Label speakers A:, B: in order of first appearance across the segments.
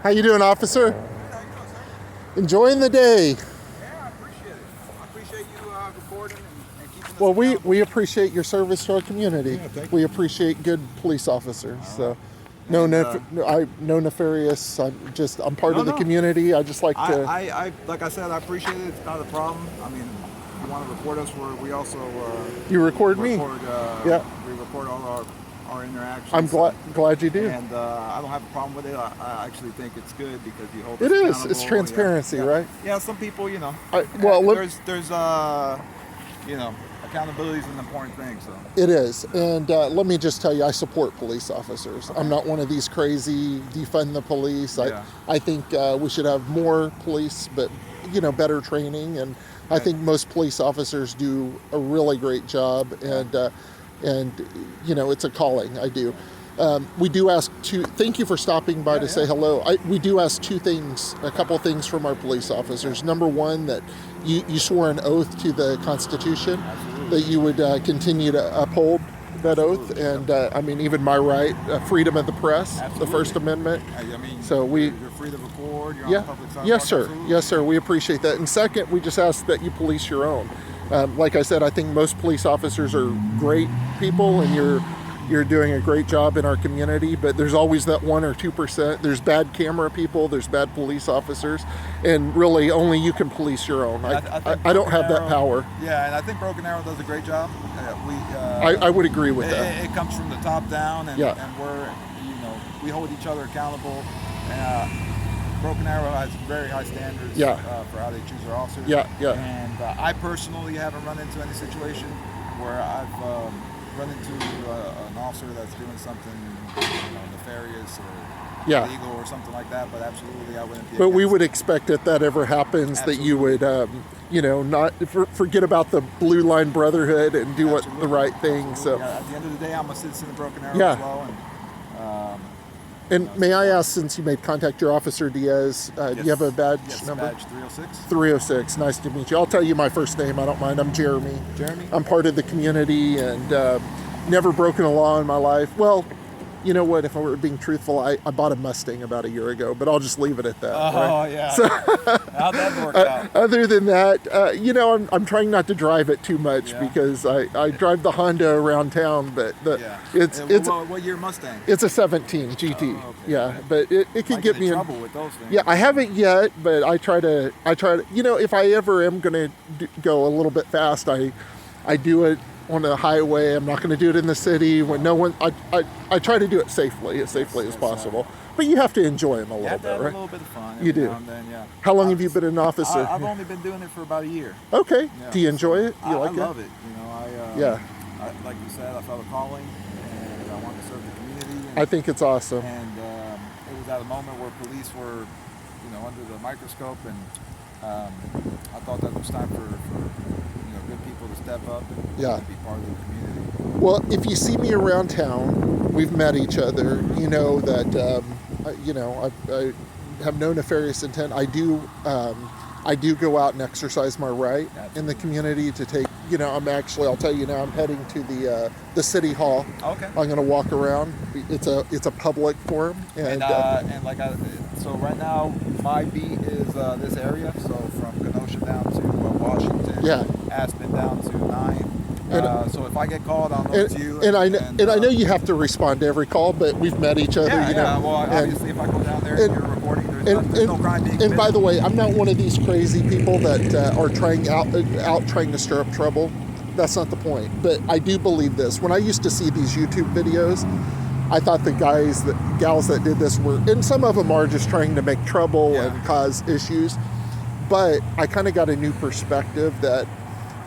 A: How you doing, officer?
B: How you doing, sir?
A: Enjoying the day.
B: Yeah, I appreciate it. I appreciate you reporting and keeping us
A: Well, we
B: accountable.
A: appreciate your service to our community.
B: Yeah, thank
A: We
B: you.
A: appreciate good police officers. So,
B: And,
A: no nefarious. I'm part
B: No,
A: of the
B: no.
A: community. I just like to.
B: I like I said, I appreciate it. It's not a problem. I mean, you want to report us, we also
A: You record me.
B: record,
A: Yeah.
B: we record all our interactions.
A: I'm glad you do.
B: And I don't have a problem with it. I actually think it's good because you hold
A: It
B: us
A: is.
B: accountable.
A: It's transparency,
B: Yeah.
A: right?
B: Yeah, some people, there's accountability is an important thing. So
A: It is. And let me just tell you, I support police officers. I'm not one of these crazy defund the police.
B: Yeah.
A: I think we should have more police, but better training. And I
B: Right.
A: think most police officers do a really great job. And it's a calling. I do. We do ask thank you for stopping by to say hello. We do ask a couple things from our police officers. Number one, that you swore an oath to the Constitution, that you would continue to uphold that oath. And even my right, freedom of the press, the First Amendment. So
B: you're free to record. You're
A: Yeah.
B: on public sidewalk.
A: Yes, sir.
B: Absolutely.
A: Yes, sir. We appreciate that. And second, we just ask that you police your own. Like I said, I think most police officers are great people, and you're doing a great job in our community. But there's always that 1 or 2%. There's bad camera people. There's bad police officers, and really only you can police your own. I don't have that power.
B: Yeah, and I think Broken Arrow does a great job.
A: I would agree with that.
B: It comes from the top down, and,
A: Yeah.
B: and we hold each other accountable. Broken Arrow has very high standards for how they choose their officers.
A: Yeah, yeah.
B: And I personally haven't run into any situation where I've run into an officer that's doing something nefarious or illegal or something like that. But absolutely, I wouldn't be.
A: But we
B: against
A: would
B: it.
A: expect if that ever happens that you would, not forget about the Blue Line Brotherhood and do the right thing.
B: Absolutely.
A: So.
B: Yeah, at the end of the day, I'm a citizen of Broken Arrow
A: Yeah.
B: as well.
A: And may I ask, since you made contact your officer Diaz, do you have a badge number?
B: Badge 306.
A: 306. Nice to meet you. I'll tell you my first name. I don't mind. I'm Jeremy.
B: Jeremy?
A: I'm part of the community and never broken a law in my life. Well, you know what? If I were being truthful, I bought a Mustang about a year ago, but I'll just leave it at that.
B: Oh,
A: right?
B: yeah.
A: So,
B: How'd that work out?
A: other than that, I'm trying not to drive it too much because I drive the Honda around town, but
B: What year Mustang?
A: it's a 17 GT.
B: Oh, okay.
A: Yeah, but it could
B: Might
A: get me in
B: trouble with those things.
A: Yeah, I haven't yet, but I try to. If I ever am going to go a little bit fast, I do it on the highway. I'm not going to do it in the city when no one. I try to do it safely, as possible. But you have to enjoy them a
B: You
A: little
B: have to
A: bit,
B: have
A: right?
B: a little bit of fun.
A: You
B: every
A: do.
B: now and then, yeah.
A: How long have you been an officer?
B: I've only been doing it for about a year.
A: Okay.
B: Yeah.
A: Do you enjoy it? You like
B: I
A: it?
B: love it.
A: Yeah.
B: Like you said, I felt a calling, and I wanted to serve the community. And,
A: I think it's awesome.
B: And it was at a moment where police were, under the microscope, and I thought that it was time for good people to step up and be part of the community.
A: Well, if you see me around town, we've met each other. You know that I have no nefarious intent. I do go out and exercise my right in the community to take. I'll tell you now. I'm heading to the city hall.
B: Okay.
A: I'm going to walk around. It's a public forum.
B: So right now my beat is this area. So from Kenosha down to Washington.
A: Yeah.
B: Aspen down to 9. So if I get called, I'll know it's you.
A: And I know you have to respond to every call, but we've met each other.
B: Well, obviously, if I go down there and you're recording, there's no crime being committed.
A: And by the way, I'm not one of these crazy people that are trying to stir up trouble. That's not the point. But I do believe this. When I used to see these YouTube videos, I thought the gals that did this were, and some of them are just trying to make trouble and cause issues. But I kind of got a new perspective that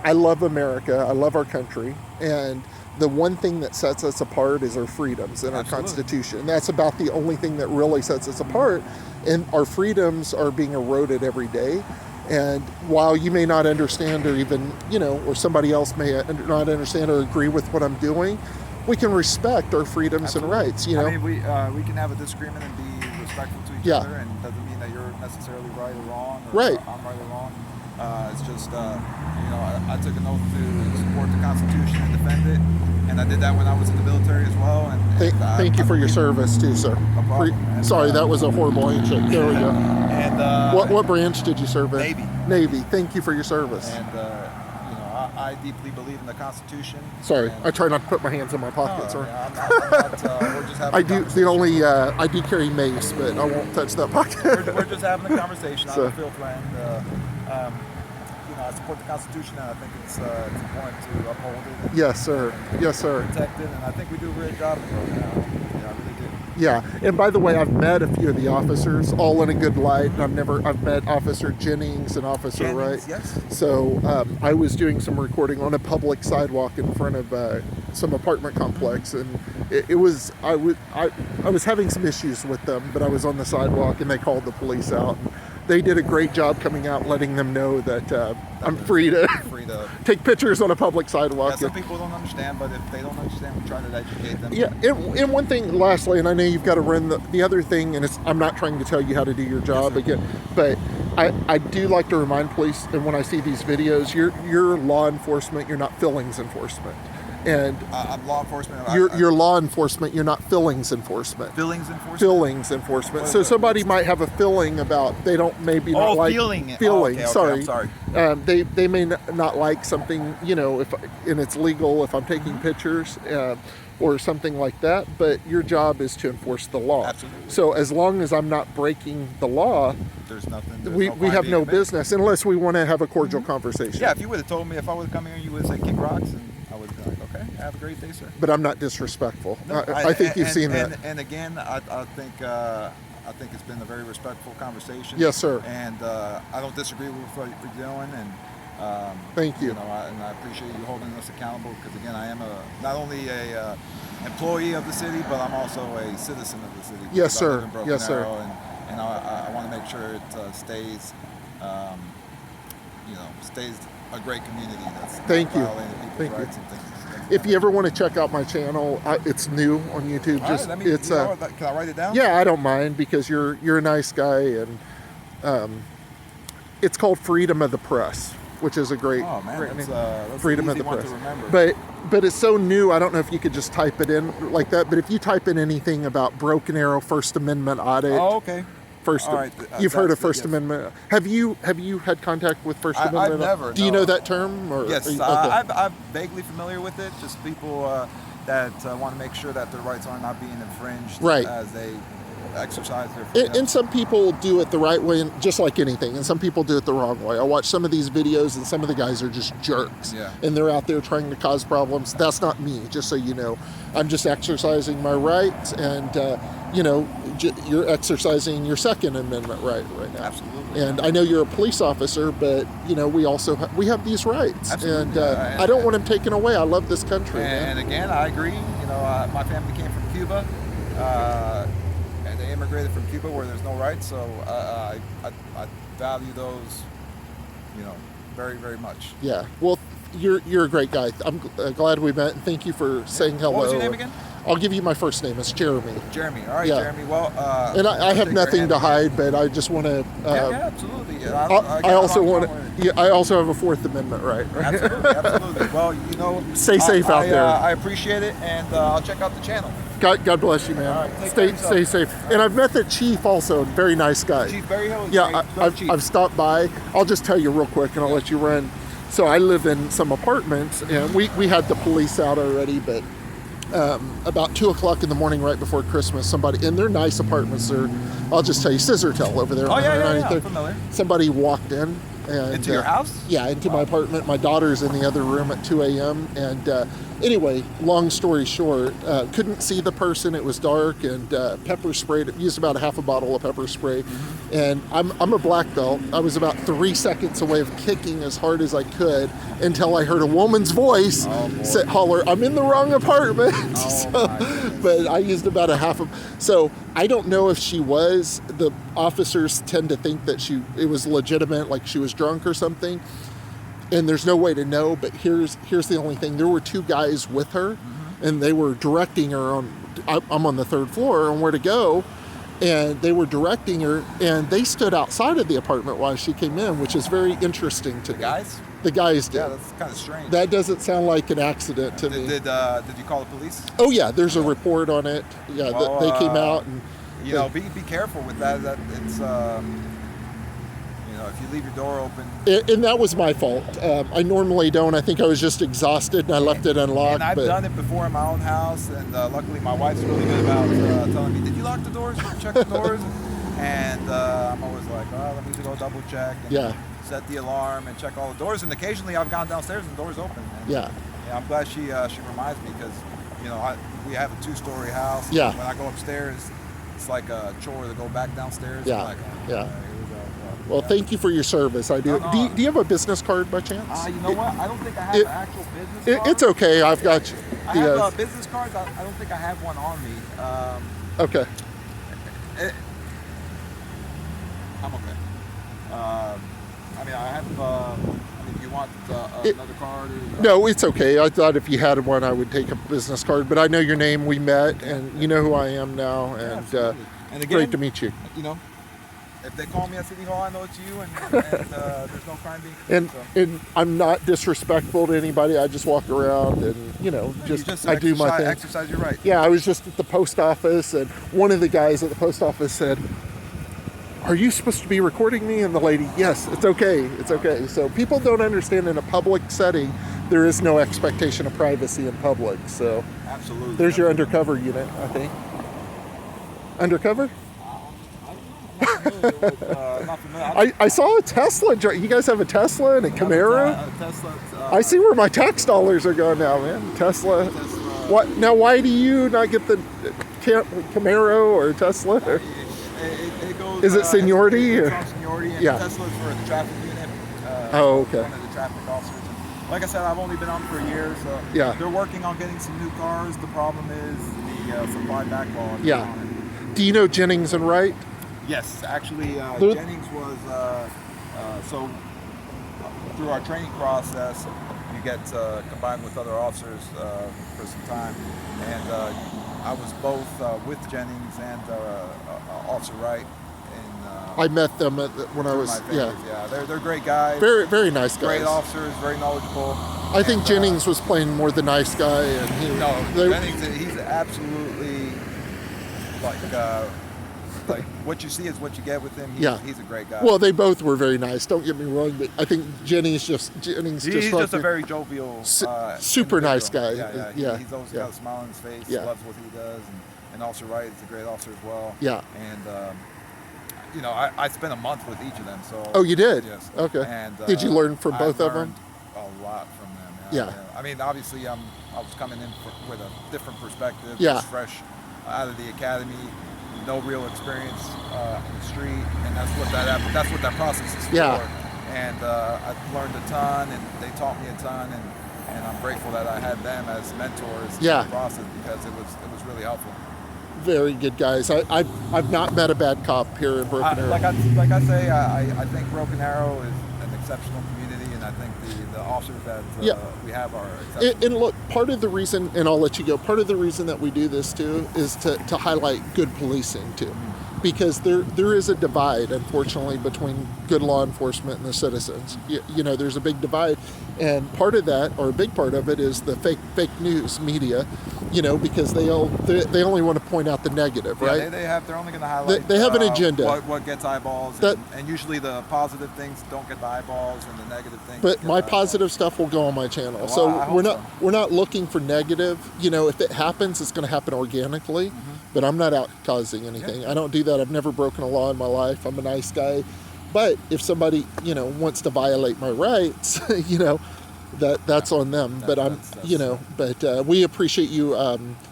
A: I love America. I love our country. And the one thing that sets us apart is our freedoms and our Constitution. That's about the only thing that really sets us apart. And our freedoms are being eroded every day. And while you may not understand or even, or somebody else may not understand or agree with what I'm doing, we can respect our freedoms and rights,
B: we can have a disagreement and be respectful to each other, and it doesn't mean that you're necessarily right or wrong, or
A: right.
B: I'm right or wrong. It's just, I took an oath to support the Constitution and defend it, and I did that when I was in the military as well. And
A: thank you for your service too, sir.
B: No problem.
A: Sorry, that was a horrible handshake. There we go.
B: And
A: what branch did you serve in?
B: Navy.
A: Navy. Thank you for your service.
B: And I deeply believe in the Constitution.
A: Sorry, I try not to put my hands in my pockets.
B: No, I'm not, we're just having
A: I do. I do carry mace, but I won't touch that pocket.
B: we're just having a conversation.
A: So,
B: I'm a field friend. I support the Constitution, and I think it's important to uphold it.
A: Yes, sir. Yes, sir.
B: Protect it, and I think we do a great job of it. I really do.
A: Yeah, and by the way, I've met a few of the officers, all in a good light. I've met Officer Jennings and Officer Wright.
B: Yes.
A: So I was doing some recording on a public sidewalk in front of some apartment complex, and I was having some issues with them, but I was on the sidewalk, and they called the police out. They did a great job coming out, letting them know that I'm free to take pictures on a public sidewalk.
B: Yeah, some people don't understand, but if they don't understand, we try to educate them.
A: Yeah, and one thing, lastly, and I know you've got to run the other thing, and I'm not trying to tell you how to do your job again, but I do like to remind police, and when I see these videos, you're law enforcement, you're not fillings enforcement. And
B: I'm law enforcement.
A: You're law enforcement. You're not fillings enforcement.
B: Fillings enforcement.
A: Fillings enforcement. So somebody might have a feeling about they don't maybe not like
B: feeling.
A: Feeling.
B: Okay,
A: sorry.
B: I'm sorry.
A: They may not like something, and it's legal if I'm taking pictures or something like that. But your job is to enforce the law.
B: Absolutely.
A: So as long as I'm not breaking the law,
B: there's nothing.
A: We have no business unless we want to have a cordial conversation.
B: Yeah, if you would have told me if I would have come here, you would have said kick rocks, and I would have been like, okay, have a great day, sir.
A: But I'm not disrespectful.
B: No,
A: I think you've seen that.
B: And again, I think it's been a very respectful conversation.
A: Yes, sir.
B: And I don't disagree with what you're doing, and
A: thank you.
B: And I appreciate you holding us accountable, because again, I am not only a employee of the city, but I'm also a citizen of the city.
A: Yes, sir. Yes, sir.
B: And I want to make sure it stays, stays a great community.
A: Thank you.
B: Thank you.
A: If you ever want to check out my channel, it's new on YouTube.
B: Can I write it down?
A: Yeah, I don't mind, because you're a nice guy, and it's called Freedom of the Press, which is a great,
B: that's
A: Freedom
B: an easy
A: of the
B: one
A: Press.
B: To remember.
A: But it's so new. I don't know if you could just type it in like that. But if you type in anything about Broken Arrow First Amendment audit.
B: Oh, okay.
A: You've heard of First Amendment. Have you had contact with First Amendment?
B: I've never.
A: Do you know that term? Or
B: yes,
A: okay.
B: I'm vaguely familiar with it. Just people that want to make sure that their rights are not being infringed as they exercise their freedom.
A: And some people do it the right way, just like anything, and some people do it the wrong way. I watch some of these videos, and some of the guys are just jerks, and they're out there trying to cause problems. That's not me, just so you know. I'm just exercising my rights, and you're exercising your Second Amendment right now.
B: Absolutely.
A: And I know you're a police officer, but we also we have these rights.
B: Absolutely.
A: And I don't want them taken away. I love this country.
B: And again, I agree. My family came from Cuba, and they immigrated from Cuba where there's no rights. So I value those, very, very much.
A: Yeah. Well, you're a great guy. I'm glad we met, and thank you for saying hello.
B: What was your name again?
A: I'll give you my first name. It's Jeremy.
B: Jeremy. All right, Jeremy. Well,
A: and I have nothing to hide, but I just want to.
B: Absolutely.
A: I also want to. Yeah, I also have a Fourth Amendment right.
B: Absolutely. Well,
A: stay safe out there.
B: I appreciate it, and I'll check out the channel.
A: God bless you, man.
B: All right,
A: stay safe. And I've met the chief also. Very nice guy.
B: Chief Berryhill.
A: Yeah, I've stopped by. I'll just tell you real quick, and I'll let you run. So I live in some apartments, and we had the police out already, but about 2 o'clock in the morning, right before Christmas, somebody in their nice apartments, I'll just tell you, Scissortail over there.
B: Oh yeah, I'm familiar.
A: Somebody walked in. And,
B: into your house?
A: Yeah, into my apartment. My daughter's in the other room at 2 a.m. And anyway, long story short, couldn't see the person. It was dark, and pepper sprayed. Used about a half a bottle of pepper spray. Mm-hmm. And I'm a black belt. I was about 3 seconds away of kicking as hard as I could until I heard a woman's voice holler, "I'm in the wrong apartment." But I used about a half of. So I don't know if she was. The officers tend to think that it was legitimate, like she was drunk or something. And there's no way to know. But here's the only thing: there were 2 guys with her, and they were directing her on. I'm on the 3rd floor on where to go. and they were directing her, and they stood outside of the apartment while she came in, which is very interesting to me.
B: Guys?
A: The guys did.
B: Yeah, that's kind of strange.
A: That doesn't sound like an accident to me.
B: Did you call the police?
A: Oh yeah, there's a report on it. Yeah,
B: Well,
A: they came out and.
B: You know, be careful with that. That it's if you leave your door open.
A: And that was my fault. I normally don't. I think I was just exhausted and I left it unlocked.
B: And I've done it before in my own house, and luckily my wife's really good about telling me, "Did you lock the doors? Check the doors." And I'm always like, "Oh, let me go double check." And set the alarm and check all the doors. And occasionally I've gone downstairs and the door's open. And, I'm glad she reminds me because we have a 2-story house.
A: Yeah.
B: When I go upstairs, it's like a chore to go back downstairs.
A: Yeah.
B: Like,
A: Well, thank you for your service. I do. Do you have a business card by chance?
B: You know what? I don't think I have an actual business card.
A: It's okay. I've got you.
B: I have business cards. I don't think I have one on me.
A: Okay.
B: I'm okay. I mean, I have. If you want another card?
A: No, it's okay. I thought if you had one, I would take a business card. But I know your name. We met, and you know who I am now. And,
B: and again,
A: great to meet you.
B: If they call me at City Hall, I know it's you, and there's no crime being committed.
A: And I'm not disrespectful to anybody. I just walk around and I do my thing.
B: Exercise your right.
A: Yeah, I was just at the post office, and one of the guys at the post office said, "Are you supposed to be recording me?" And the lady, "Yes, it's okay, it's okay." So people don't understand in a public setting, there is no expectation of privacy in public. So
B: absolutely,
A: there's your undercover unit, I think. Undercover? I saw a Tesla. You guys have a Tesla and a Camaro?
B: Tesla.
A: I see where my tax dollars are going now, man. Tesla. What? Now, why do you not get the Camaro or Tesla?
B: It goes,
A: is it seniority?
B: It's on seniority, and Tesla's for the traffic unit.
A: Oh, okay.
B: One of the traffic officers. Like I said, I've only been on for a year, so they're working on getting some new cars. The problem is the supply backlog.
A: Yeah. Do you know Jennings and Wright?
B: Yes, actually, Jennings was so through our training process, you get combined with other officers for some time, and I was both with Jennings and Officer Wright.
A: I met them when I was
B: they're great guys.
A: Very very nice guys.
B: Great officers, very knowledgeable.
A: I think Jennings was playing more the nice guy, and
B: Jennings, he's absolutely like what you see is what you get with him. He's a great guy.
A: Well, they both were very nice. Don't get me wrong, but I think Jennings just
B: he's just a very jovial,
A: super nice guy.
B: He's always got a smile on his face. Loves what he does, and Officer Wright is a great officer as well.
A: Yeah.
B: And I spent a month with each of them. So.
A: Oh, you did?
B: Yes.
A: Okay. And did you learn from both of them?
B: A lot from them.
A: Yeah.
B: I mean, obviously, I was coming in with a different perspective.
A: Yeah.
B: Just fresh out of the academy. No real experience in the street, and that's what that process is for.
A: Yeah.
B: And I've learned a ton, and they taught me a ton, and I'm grateful that I had them as mentors in the process because it was really helpful.
A: Very good guys. I've not met a bad cop here in Broken Arrow.
B: Like I say, I think Broken Arrow is an exceptional community, and I think the officers that we have are exceptional.
A: And look, part of the reason, and I'll let you go, part of the reason that we do this too is to highlight good policing too. Because there is a divide, unfortunately, between good law enforcement and the citizens. There's a big divide, and part of that, or a big part of it, is the fake news media. Because they only want to point out the negative, right?
B: They're only going to highlight.
A: They have an agenda.
B: What gets eyeballs, and usually the positive things don't get the eyeballs, and the negative things.
A: But my positive stuff will go on my channel. Well, so we're not looking for negative. If it happens, it's going to happen organically. Mm-hmm. But I'm not out causing anything. I don't do that. I've never broken a law in my life. I'm a nice guy. But if somebody, wants to violate my rights, that's on them. But we appreciate you,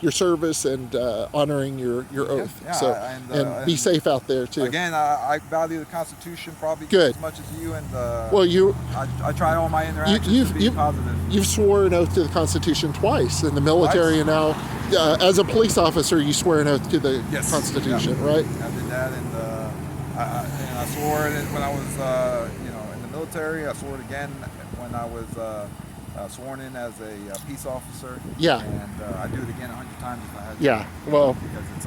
A: your service and honoring your oath. And be safe out there too.
B: Again, I value the Constitution probably
A: as
B: much as you. And I try all my interactions to be positive.
A: You've sworn an oath to the Constitution twice in the military, and now as a police officer, you swear an oath to the Constitution, right?
B: I did that, and I swore it when I was, in the military. I swore it again when I was sworn in as a peace officer.
A: Yeah.
B: And I'd do it again 100 times if I had to.
A: Yeah. Well,
B: because it's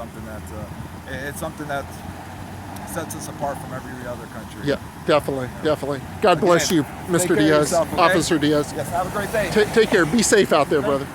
B: something that sets us apart from every other country.
A: Yeah, definitely, definitely. God bless you, Mr. Diaz,
B: yourself, okay?
A: Officer Diaz.
B: Yes, have a great day.
A: Take care. Be safe out there, brother.